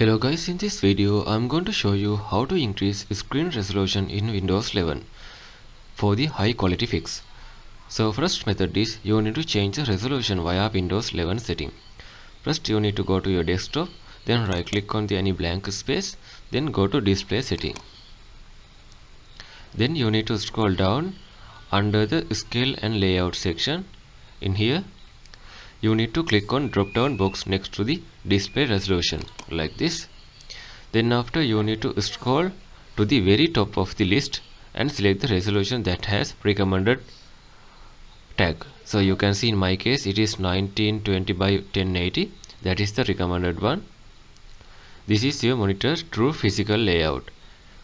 Hello guys, in this video I'm going to show you how to increase screen resolution in Windows 11 for the high quality fix. So first method is you need to change the resolution via Windows 11 setting. First you need to go to your desktop, then right click on the any blank space, then go to display setting. Then you need to scroll down under the scale and layout section. In here you need to click on drop down box next to the display resolution like this. Then after you need to scroll to the very top of the list and select the resolution that has recommended tag. So you can see in my case it is 1920 by 1080, that is the recommended one. This is your monitor true physical layout.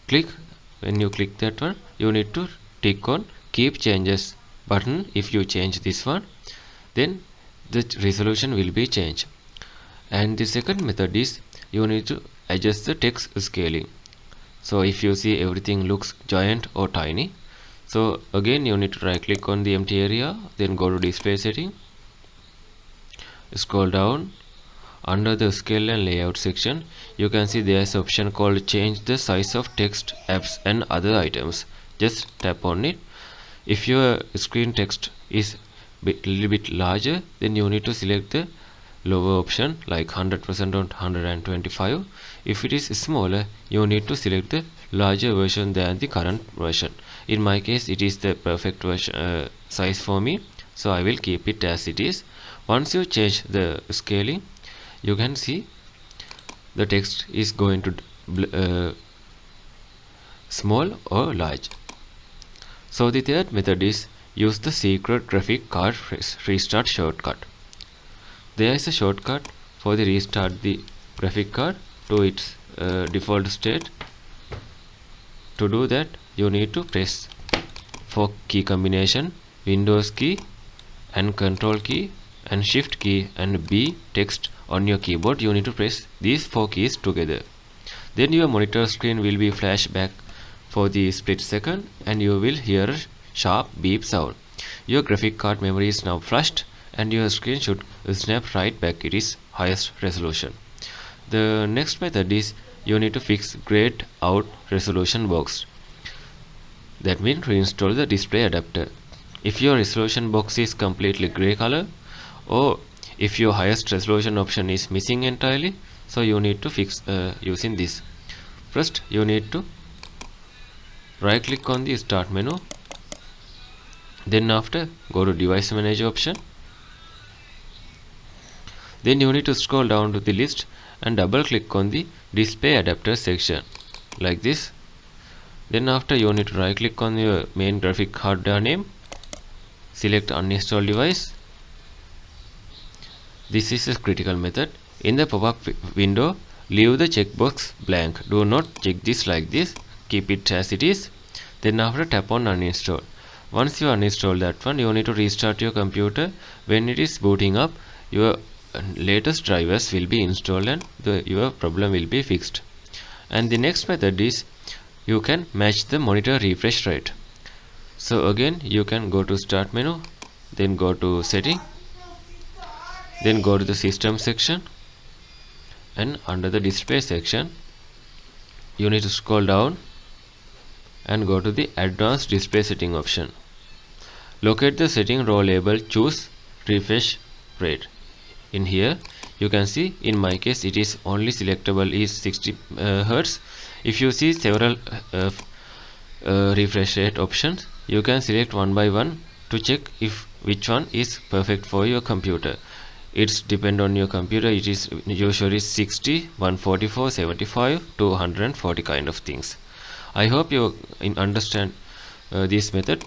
When you click that one, you need to tick on keep changes button. If you change this one, then the resolution will be changed. And the second method is you need to adjust the text scaling. So if you see everything looks giant or tiny, so again you need to right click on the empty area, then go to display setting, scroll down under the scale and layout section. You can see there is an option called change the size of text, apps and other items. Just tap on it. If your screen text is little bit larger, then you need to select the lower option like 100% or 125. If it is smaller, you need to select the larger version than the current version. In my case it is the perfect version size for me, so I will keep it as it is. Once you change the scaling, you can see the text is going to small or large. So the third method is use the secret graphic card restart shortcut. There is a shortcut for the restart the graphic card to its default state. To do that, you need to press for key combination Windows key and Control key and Shift key and B text on your keyboard. You need to press these 4 keys together. Then your monitor screen will be flashed back for the split second and you will hear a sharp beep sound. Your graphic card memory is now flushed and your screen should snap right back its highest resolution. The next method is you need to fix grayed out resolution box. That means reinstall the display adapter. If your resolution box is completely gray color, or if your highest resolution option is missing entirely, so you need to fix using this. First you need to right click on the start menu, then after go to device manager option, then you need to scroll down to the list and double click on the display adapter section like this. Then after you need to right click on your main graphic hardware name, select uninstall device. This is a critical method. In the pop-up window, leave the checkbox blank. Do not check this like this, keep it as it is. Then after tap on uninstall. Once you uninstall that one, you need to restart your computer. When it is booting up, your latest drivers will be installed and your problem will be fixed. And the next method is you can match the monitor refresh rate. So again you can go to start menu, then go to setting, then go to the system section, and under the display section you need to scroll down and go to the advanced display setting option. Locate the setting row label, choose refresh rate. In here you can see in my case it is only selectable is 60 Hz. If you see several refresh rate options, you can select one by one to check if which one is perfect for your computer. It's depend on your computer. It is usually 60, 144, 75 to 140 kind of things. I hope you understand this method.